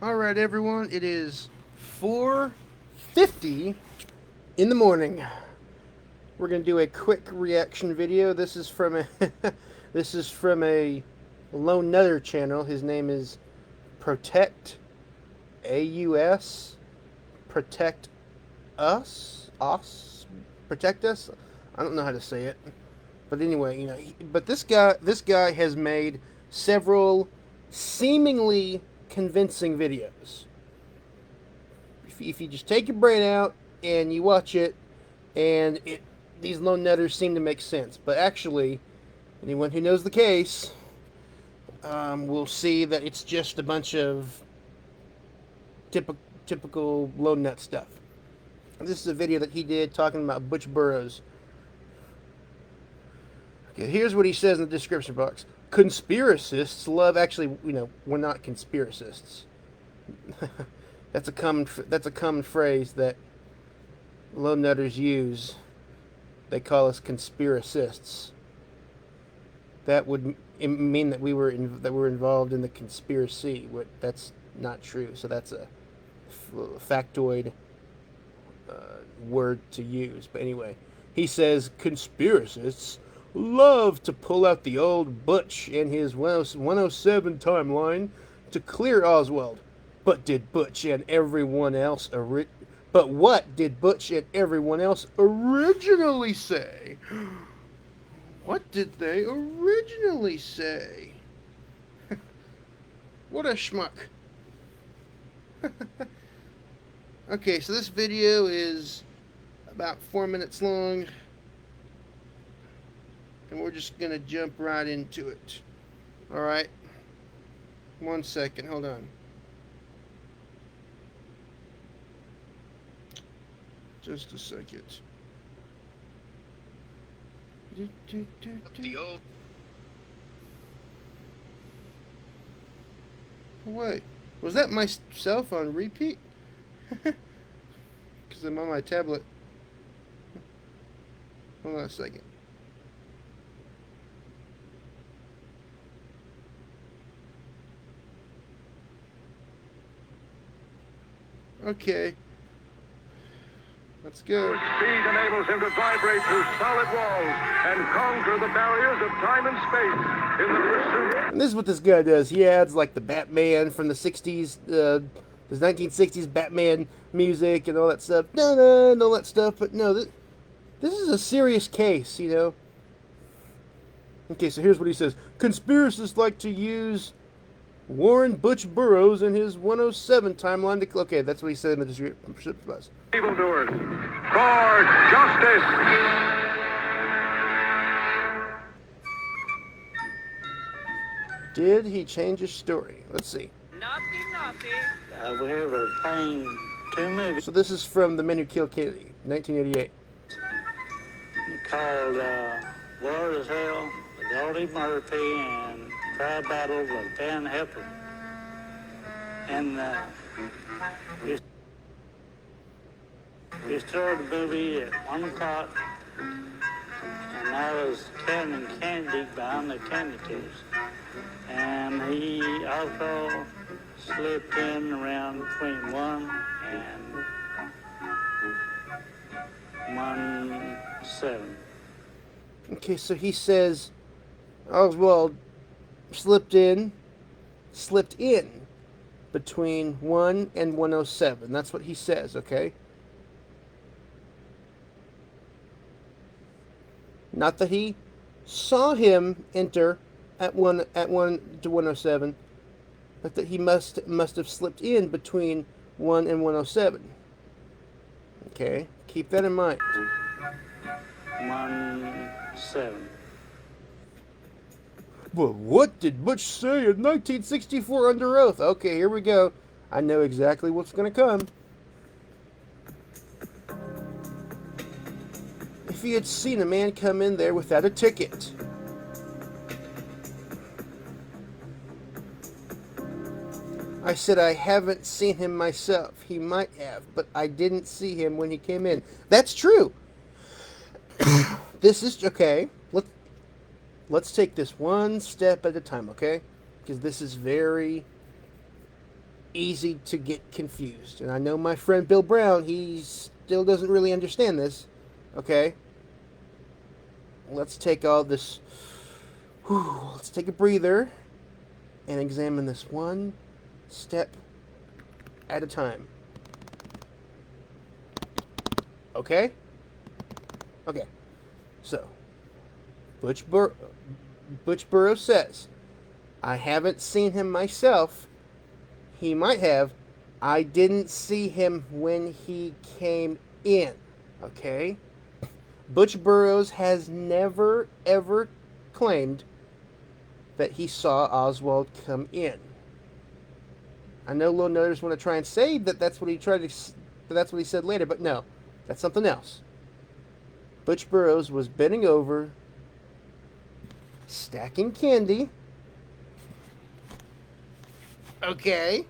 Alright everyone, it is 4:50 in the morning. We're going to do a quick reaction video. This is from a this is from a Lone Nutter channel. His name is Protect AUS Protect Us Protect Us. I don't know how to say it. But anyway, but this guy has made several seemingly convincing videos. If you just take your brain out and you watch it, and these lone nutters seem to make sense. But actually, anyone who knows the case will see that it's just a bunch of typical lone nut stuff. And this is a video that he did talking about Butch Burroughs. Okay, here's what he says in the description box. Conspiracists love... Actually, we're not conspiracists. That's a common phrase that lone nutters use. They call us conspiracists. That would mean that we're involved in the conspiracy. That's not true. So that's a factoid word to use. But anyway, he says conspiracists love to pull out the old Butch and his 107 timeline to clear Oswald. But what did Butch and everyone else originally say? What did they originally say? What a schmuck. Okay, so this video is about 4 minutes long. And we're just going to jump right into it. Alright. 1 second. Hold on. Just a second. Wait. Was that myself on repeat? Because I'm on my tablet. Hold on a second. Okay. Let's go. Speed enables him to vibrate through solid walls and conquer the barriers of time and space in the pursuit. And this is what this guy does. He adds like the Batman from the 60s, the 1960s Batman music and all that stuff. And all that stuff. But no, this is a serious case, Okay, so here's what he says. Conspiracists like to use Warren Butch Burroughs and his 107 timeline to... Okay, that's what he said in the description box. Evildoers, for justice. Did he change his story? Let's see. We have a playing 2 movies. So this is from The Men Who Killed Kennedy, 1988. Called War as Hell, with Goldie Murphy and Tri Battle with Dan Hepburn. And we started the movie at 1 o'clock, and I was counting candy behind the candy tubes. And he also slipped in around between 1 and 1:07. Okay, so he says Oswald slipped in between 1 and 1:07. That's what he says, okay? Not that he saw him enter at 1 to 1:07, but that he must have slipped in between 1 and 1:07. Okay, keep that in mind. 1:07. Well, what did Butch say in 1964 under oath? Okay, here we go. I know exactly what's going to come. If he had seen a man come in there without a ticket. I said I haven't seen him myself. He might have, but I didn't see him when he came in. That's true. This is okay. Let's take this one step at a time, okay? Because this is very easy to get confused. And I know my friend Bill Brown, he still doesn't really understand this. Okay? Let's take all this. Let's take a breather and examine this one step at a time. Okay? Okay. So, Butch Burroughs says, I haven't seen him myself. He might have. I didn't see him when he came in. Okay? Butch Burroughs has never, ever claimed that he saw Oswald come in. I know Lil Noters want to try and say that that's what he said later, but no, that's something else. Butch Burroughs was bending over, stacking candy. Okay.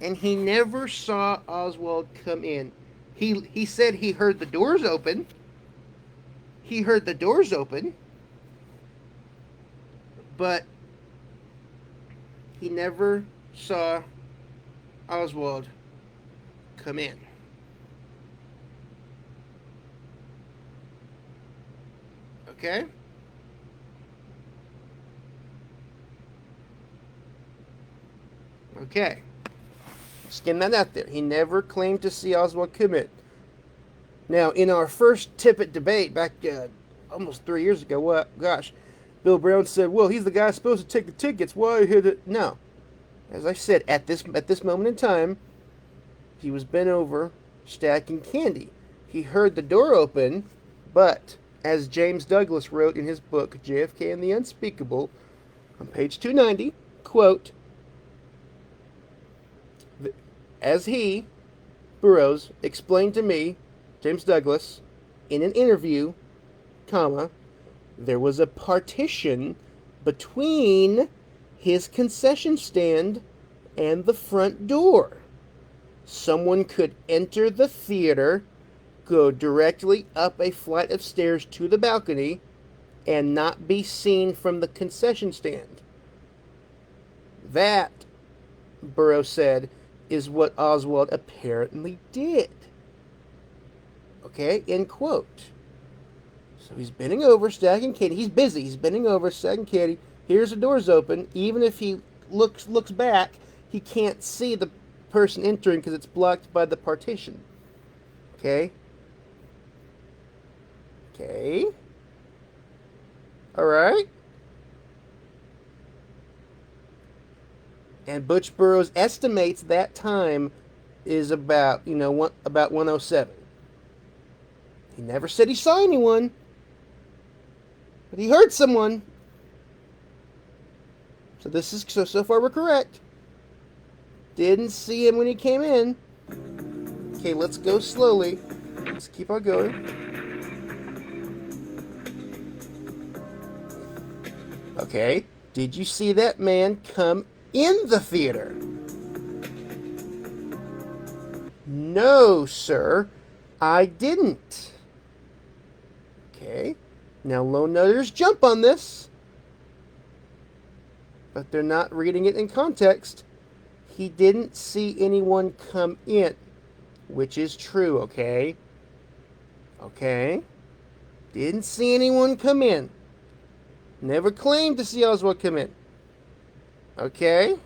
And he never saw Oswald come in. He said he heard the doors open. He heard the doors open. But he never saw Oswald come in. Okay? Okay. Just getting that out there. He never claimed to see Oswald come in. Now, in our first Tippett debate back almost 3 years ago, Bill Brown said, well, he's the guy supposed to take the tickets. Why hit it? No. As I said, at this moment in time, he was bent over stacking candy. He heard the door open, but as James Douglas wrote in his book, JFK and the Unspeakable, on page 290, quote, as he, Burroughs, explained to me, James Douglas, in an interview, comma, there was a partition between his concession stand and the front door. Someone could enter the theater, go directly up a flight of stairs to the balcony, and not be seen from the concession stand. That, Burroughs said, is what Oswald apparently did. Okay, end quote. So he's bending over, stacking candy. He's busy. He's bending over, stacking candy. Here's the doors open. Even if he looks back, he can't see the person entering because it's blocked by the partition. Okay? Okay? Alright? And Butch Burroughs estimates that time is about 107. He never said he saw anyone, but he heard someone. So this is so far we're correct. Didn't see him when he came in. Okay, let's go slowly. Let's keep on going. Okay, did you see that man come in the theater? No, sir, I didn't. Okay, now lone noters jump on this, but they're not reading it in context. He didn't see anyone come in, which is true, okay? Okay? Didn't see anyone come in. Never claimed to see Oswald come in. Okay?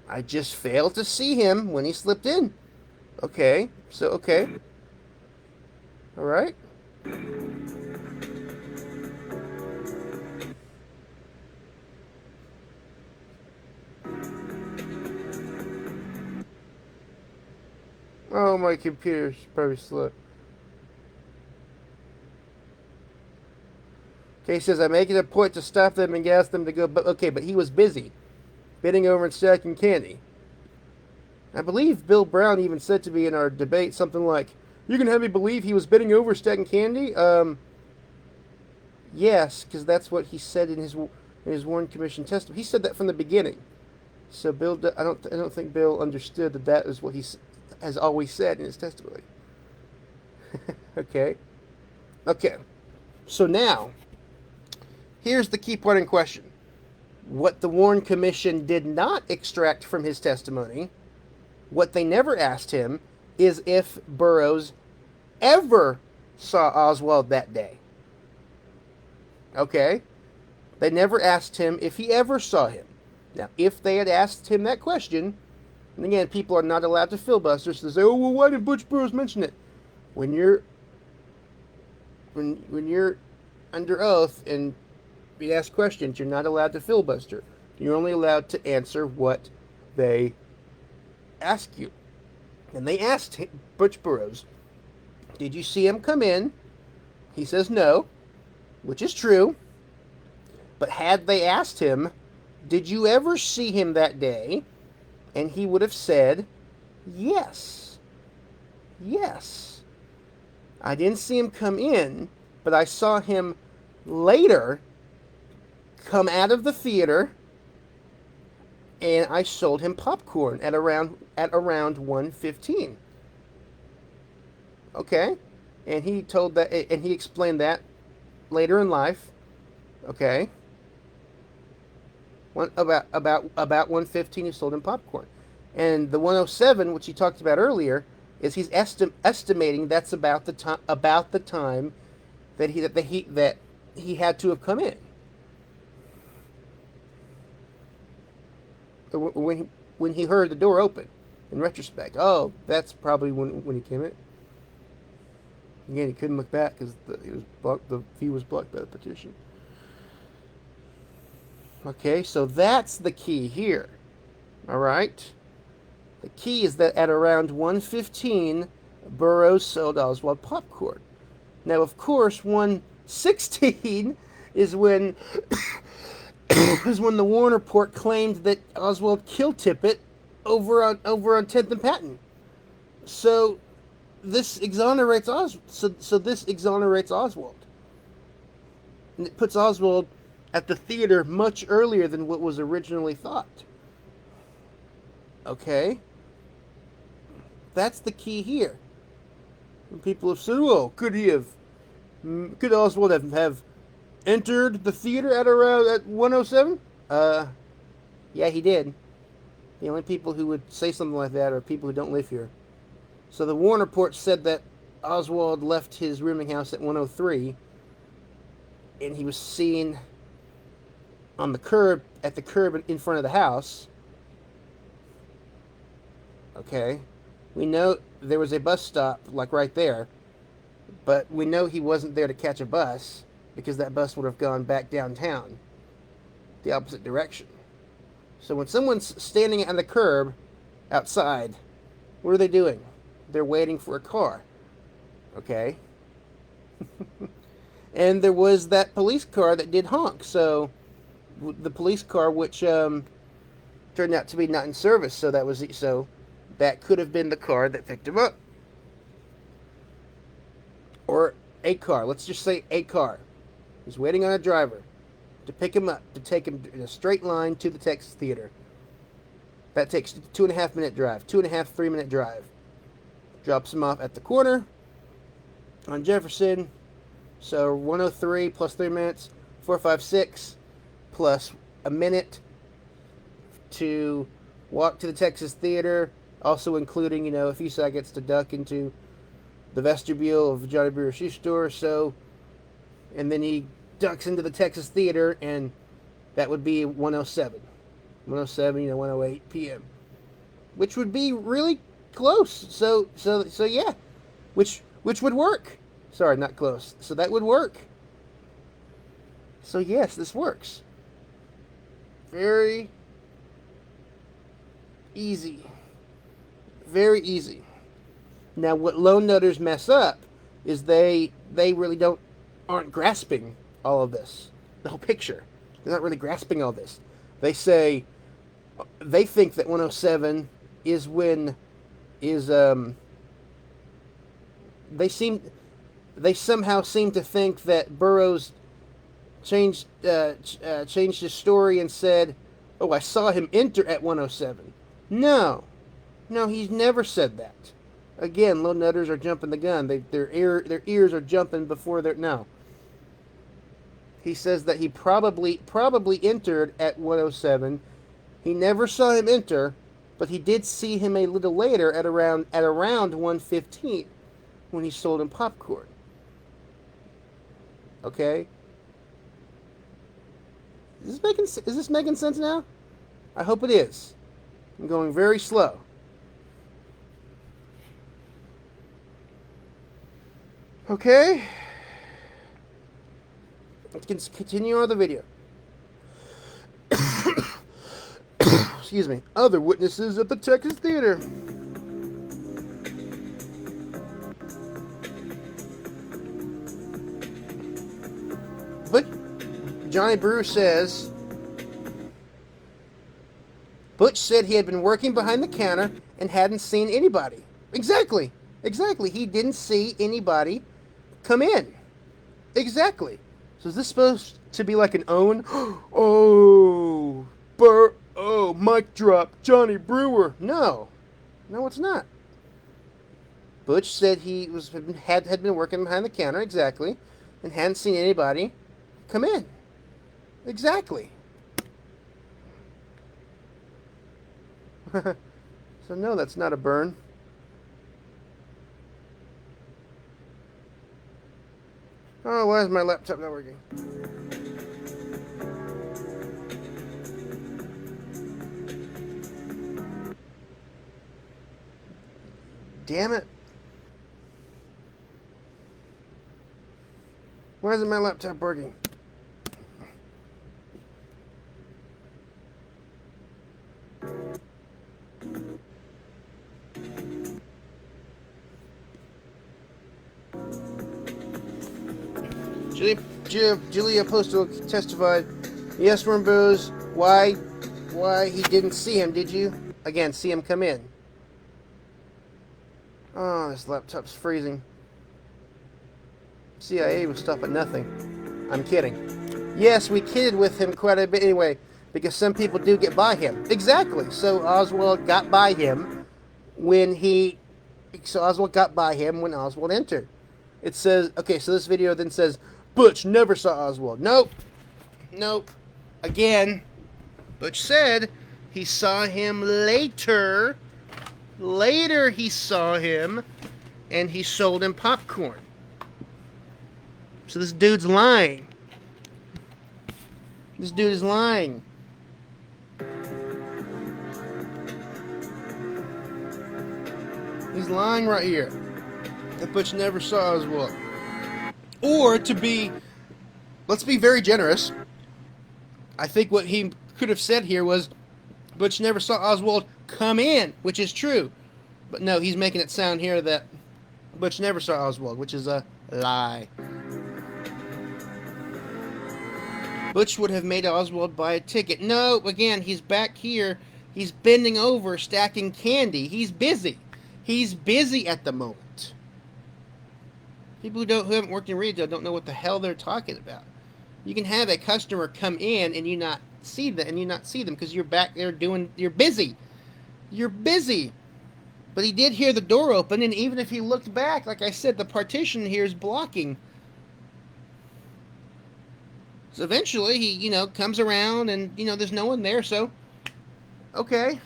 I just failed to see him when he slipped in. Okay, so, okay. Alright. Oh, my computer's probably slow. Okay, he says, I make it a point to stop them and ask them to go, but he was busy, bending over and stacking candy. I believe Bill Brown even said to me in our debate something like, you can have me believe he was bending over stacking candy? Yes, because that's what he said in his Warren Commission testimony. He said that from the beginning. So Bill, I don't think Bill understood that is what he has always said in his testimony. Okay. Okay. So now, here's the key point in question. What the Warren Commission did not extract from his testimony, what they never asked him, is if Burroughs ever saw Oswald that day. Okay? They never asked him if he ever saw him. Now, if they had asked him that question, and again, people are not allowed to filibuster, so they say, oh, well, why did Butch Burroughs mention it? When you're under oath and being asked questions, you're not allowed to filibuster. You're only allowed to answer what they ask you. And they asked Butch Burroughs, did you see him come in? He says no, which is true. But had they asked him, did you ever see him that day? And he would have said, yes. Yes. I didn't see him come in, but I saw him later come out of the theater, and I sold him popcorn at around 1:15. Okay? And he told that, and he explained that later in life. Okay? About 1:15, he sold him popcorn. And the 107, which he talked about earlier, is he's estimating that's about the time that he had to have come in. When he heard the door open, in retrospect, oh, that's probably when he came in. Again, he couldn't look back because the view was blocked by the partition. Okay, so that's the key here. All right. The key is that at around 1:15, Burroughs sold Oswald popcorn. Now, of course, 1:16 is when the Warren report claimed that Oswald killed Tippit over on 10th and Patton. So this exonerates Oswald. And it puts Oswald at the theater much earlier than what was originally thought. Okay? That's the key here. And people have said, well, could Oswald have entered the theater at 1:07? Yeah, he did. The only people who would say something like that are people who don't live here. So the Warren report said that Oswald left his rooming house at 1:03, and he was seen on the curb, at the curb in front of the house. Okay. We know there was a bus stop, like right there, but we know he wasn't there to catch a bus, because that bus would have gone back downtown, the opposite direction. So when someone's standing on the curb outside, what are they doing? They're waiting for a car. Okay? And there was that police car that did honk, so the police car, which turned out to be not in service, so that could have been the car that picked him up. Or a car. Let's just say a car. He's waiting on a driver to pick him up, to take him in a straight line to the Texas Theater. That takes 2.5 minute drive, 2.5, 3 minute drive. Drops him off at the corner on Jefferson. So 1:03 plus 3 minutes, 4:56 plus a minute to walk to the Texas Theater, also including, a few seconds to duck into the vestibule of Johnny Brewer's shoe store. So, and then he ducks into the Texas Theater, and that would be 1:07. 1:07, 1:08 p.m. Which would be really close. So yeah, which would work. Sorry, not close. So that would work. So yes, this works. Very easy. Very easy. Now, what lone nutters mess up is they really aren't grasping all of this, the whole picture. They're not really grasping all this. They think that 1:07 is when they somehow seem to think that Burroughs changed his story and said, "Oh, I saw him enter at 1:07." No, he's never said that. Again, lone nutters are jumping the gun. Their ears are jumping before they're no. He says that he probably entered at 107. He never saw him enter, but he did see him a little later at around 1:15 when he sold him popcorn. Okay? Is this making sense now? I hope it is. I'm going very slow. Okay? Let's continue on with the video. Excuse me. Other witnesses at the Texas Theater. But Johnny Brewer says, Butch said he had been working behind the counter and hadn't seen anybody. Exactly. He didn't see anybody come in. Exactly. So is this supposed to be like an own? Oh, mic drop, Johnny Brewer. No, it's not. Butch said he had been working behind the counter, exactly, and hadn't seen anybody come in. Exactly. So no, that's not a burn. Oh, why is my laptop not working? Damn it. Why isn't my laptop working? Julia Postal testified, yes, Burroughs, why he didn't see him, did you? Again, see him come in. Oh, this laptop's freezing. CIA will stop at nothing. I'm kidding. Yes, we kidded with him quite a bit anyway, because some people do get by him. Exactly. So Oswald got by him when Oswald entered. It says, okay, so this video then says, Butch never saw Oswald. Nope. Again, Butch said he saw him later. Later he saw him, and he sold him popcorn. So this dude's lying. This dude is lying. He's lying right here. That Butch never saw Oswald. Or let's be very generous. I think what he could have said here was, Butch never saw Oswald come in, which is true. But no, he's making it sound here that Butch never saw Oswald, which is a lie. Butch would have made Oswald buy a ticket. No, again, he's back here. He's bending over, stacking candy. He's busy. He's busy at the moment. People who haven't worked in retail don't know what the hell they're talking about. You can have a customer come in and you not see them because you're back there you're busy. You're busy. But he did hear the door open, and even if he looked back, like I said, the partition here is blocking. So eventually he, comes around and, there's no one there, so okay.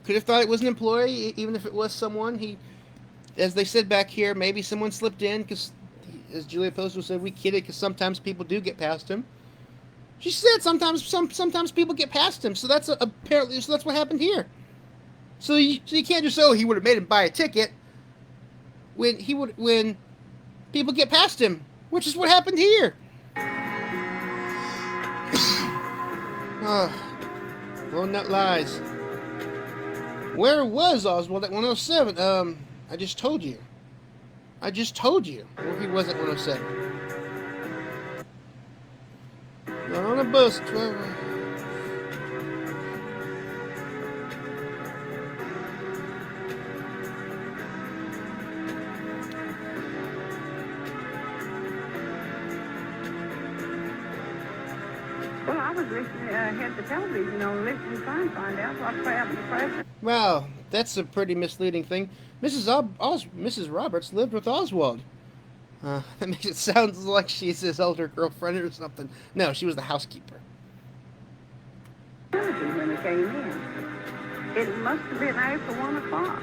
Could have thought it was an employee, even if it was someone. As they said back here, maybe someone slipped in, because, as Julia Postal said, we kid it, because sometimes people do get past him. She said sometimes people get past him, so that's apparently that's what happened here. So you can't just say, he would have made him buy a ticket when people get past him, which is what happened here. Blown nut lies. Where was Oswald at 107? I just told you where he was at 107. Not on a bus. 12. Well, I was listening, had the television on, listening, trying to find out what's happening to the president. Wow, that's a pretty misleading thing. Mrs. Roberts lived with Oswald. That makes it sound like she's his older girlfriend or something. No, she was the housekeeper. When it came in. It must have been after 1 o'clock.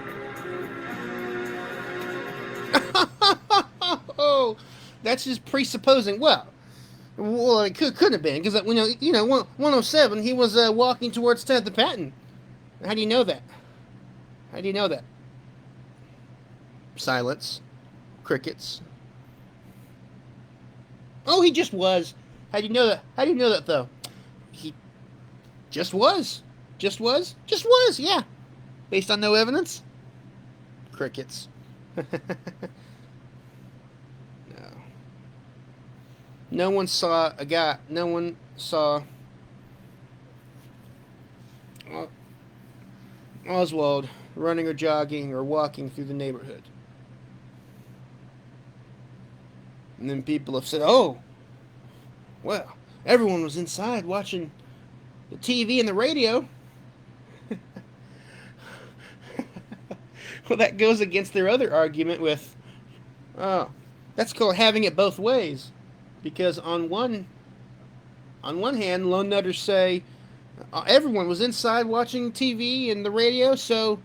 Oh, that's just presupposing. Well, it couldn't have been because 107. He was walking towards 10th and Patton. How do you know that? How do you know that? Silence, crickets. Oh, he just was. How do you know that? How do you know that though? He just was. Just was. Just was. Yeah. Based on no evidence. Crickets. No. No one saw a guy. No one saw Oswald running or jogging or walking through the neighborhood. And then people have said, oh, well, everyone was inside watching the TV and the radio. Well, that goes against their other argument with, oh, that's called having it both ways. Because on one hand, lone nutters say everyone was inside watching TV and the radio, so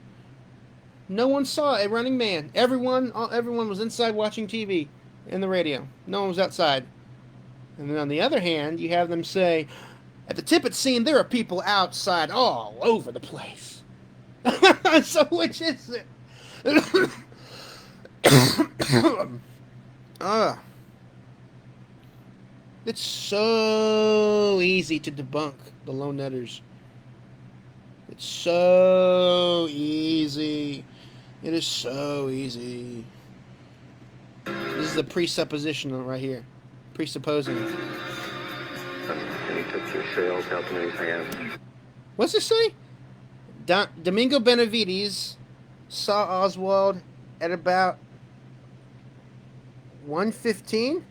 no one saw a running man. Everyone was inside watching TV and the radio. No one was outside. And then on the other hand, you have them say, at the Tippett scene, there are people outside all over the place. So which is it? It's so easy to debunk the lone nutters. It's so easy. It is so easy. This is the presupposition right here. Presupposing. And he took your shells, helping in his hand. What's it say? Domingo Benavides saw Oswald at about 1:15.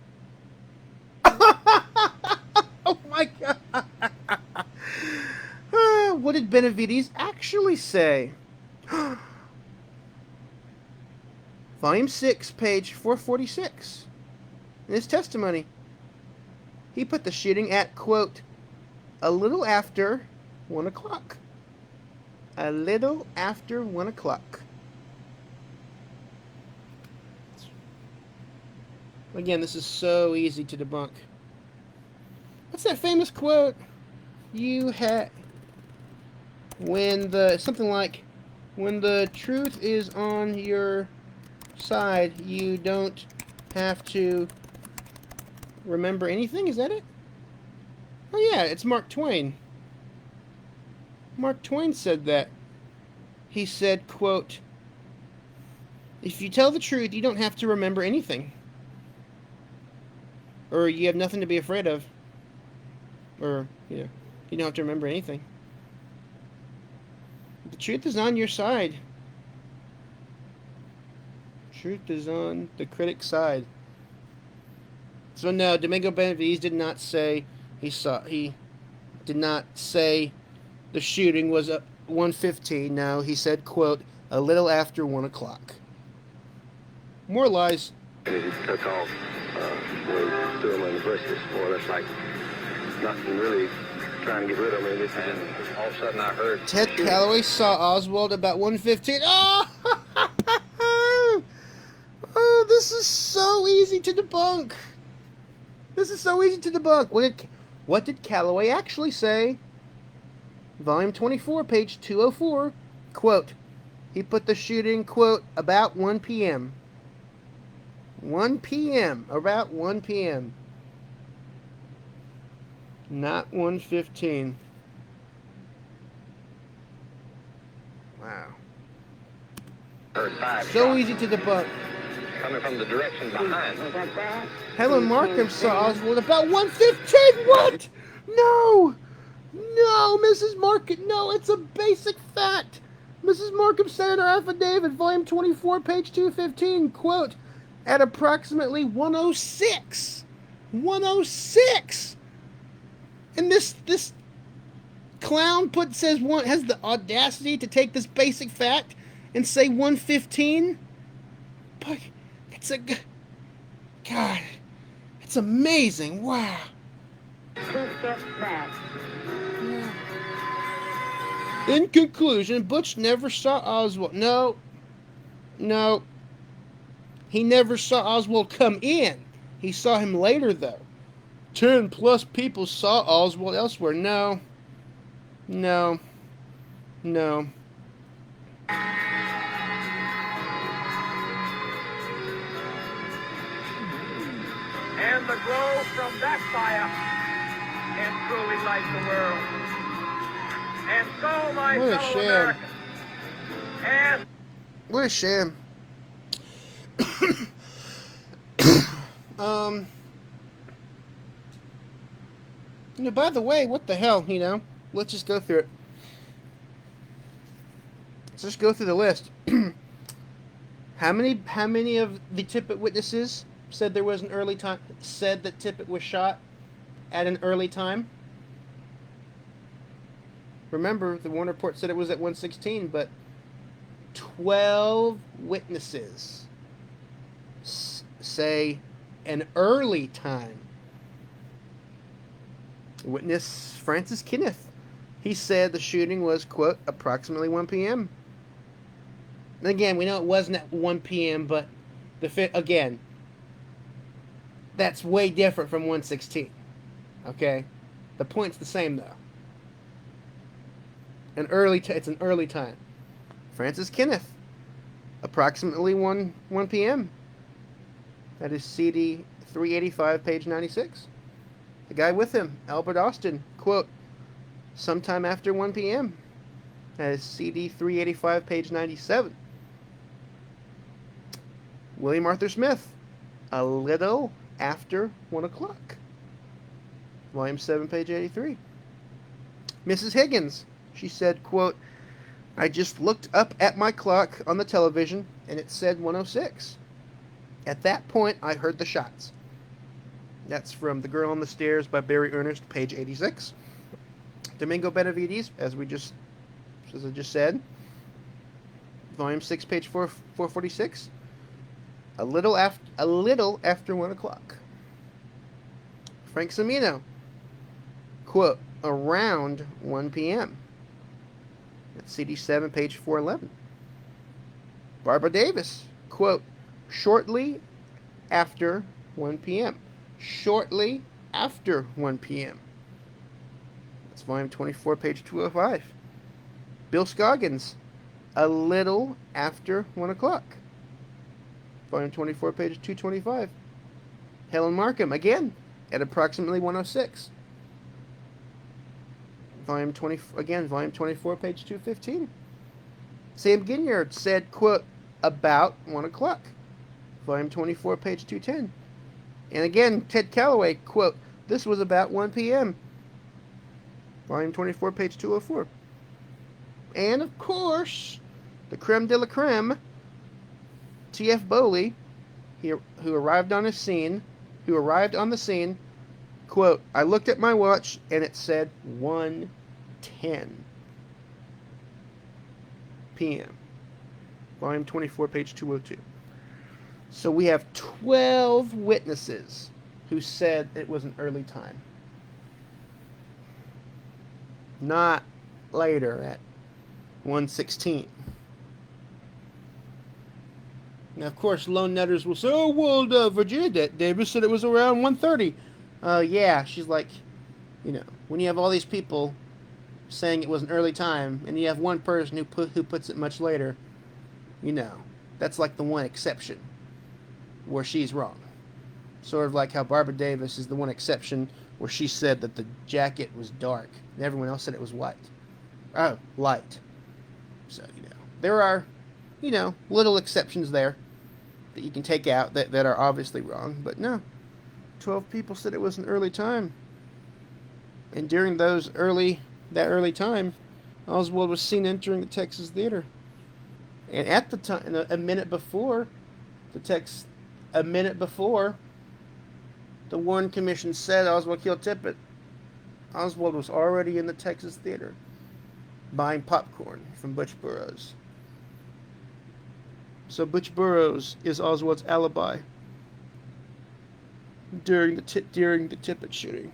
Oh my God. What did Benavides actually say? Volume 6, page 446. In his testimony, he put the shooting at, quote, a little after 1 o'clock. A little after 1 o'clock. Again, this is so easy to debunk. What's that famous quote? Something like, when the truth is on your side, you don't have to remember anything? Is that it? Oh yeah, it's Mark Twain. Mark Twain said that. He said, quote, if you tell the truth, you don't have to remember anything. Or you have nothing to be afraid of. Or, you don't have to remember anything. The truth is on your side. Truth is on the critic's side. So no, Domingo Benavides did not say he did not say the shooting was at 1:15. No, he said, quote, a little after 1 o'clock. More lies. And he took off when he threw him in the bushes. Boy, that's like nothing really trying to get rid of him. And all of a sudden I heard Ted Calloway saw Oswald about 1:15. Oh! Oh, this is so easy to debunk. This is so easy to debunk. What did Calloway actually say? Volume 24, page 204. Quote, he put the shooting, quote, about 1 p.m. 1 p.m. About 1 p.m. Not 1:15. Wow. So easy to debunk. coming from the direction behind. Helen Markham saw Oswald about 1:15. What? No! No, Mrs. Markham. No, it's a basic fact. Mrs. Markham said in her affidavit, volume 24, page 215, quote, at approximately 1:06. 1:06. And this clown has the audacity to take this basic fact and say 1:15. But God, it's amazing. Wow. 2 steps back. In conclusion, Butch never saw Oswald. No. He never saw Oswald come in. He saw him later, though. 10 plus people saw Oswald elsewhere. No. And the glow from that fire can truly light the world. And so, my What a fellow shame. Americans, as what a shame. By the way, what the hell, Let's just go through it. Let's just go through the list. How many of the Tippit witnesses said there was an early time, said that Tippit was shot at an early time? Remember, the one report said it was at 1:16, but 12 witnesses say an early time. Witness Francis Kenneth, he said the shooting was, quote, approximately 1 p.m. And again, we know it wasn't at 1 p.m., but again, that's way different from 1:16. Okay? The point's the same, though. It's an early time. Francis Kenneth, approximately 1 p.m. That is CD 385, page 96. The guy with him, Albert Austin, quote, sometime after 1 p.m. That is CD 385, page 97. William Arthur Smith, a little after 1 o'clock. Volume 7, page 83. Mrs. Higgins, she said, quote, I just looked up at my clock on the television and it said 1:06. At that point, I heard the shots. That's from The Girl on the Stairs by Barry Ernest, page 86. Domingo Benavides, as I just said, volume 6, page 446. A little after 1 o'clock. Frank Cimino, quote, around 1 p.m. That's CD 7, page 411. Barbara Davis, quote, shortly after 1 p.m. Shortly after 1 p.m. That's volume 24, page 205. Bill Scoggins, a little after 1 o'clock. Volume 24, page 225. Helen Markham, again, at approximately 1:06. Volume 24, page 215. Sam Ginyard said, quote, about 1 o'clock. Volume 24, page 210. And again, Ted Calloway, quote, this was about 1 p.m. Volume 24, page 204. And, of course, the creme de la creme, T.F. Bowley, who arrived on the scene, quote, I looked at my watch and it said 1:10 p.m. Volume 24, page 202. So we have 12 witnesses who said it was an early time. Not later at 1:16. Now, of course, lone netters will say, oh, well, Virginia Davis said it was around 1:30. Yeah, she's like, when you have all these people saying it was an early time, and you have one person who puts it much later, that's like the one exception where she's wrong. Sort of like how Barbara Davis is the one exception where she said that the jacket was dark, and everyone else said it was white. Oh, light. So, there are, little exceptions there that you can take out that are obviously wrong, but no. 12 people said it was an early time. And during that early time, Oswald was seen entering the Texas Theater. And at the time, a minute before, the Warren Commission said Oswald killed Tippit, Oswald was already in the Texas Theater buying popcorn from Butch Burroughs. So Butch Burroughs is Oswald's alibi. during the Tippit shooting.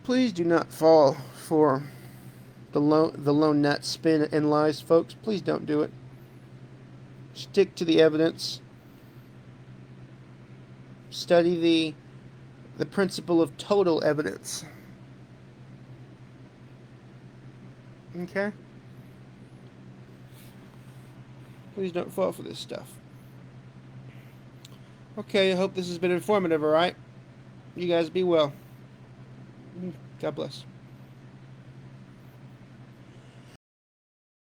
Please do not fall for the lone nut spin and lies, folks. Please don't do it. Stick to the evidence. Study the principle of total evidence. Okay? Please don't fall for this stuff. Okay, I hope this has been informative, alright? You guys be well. God bless.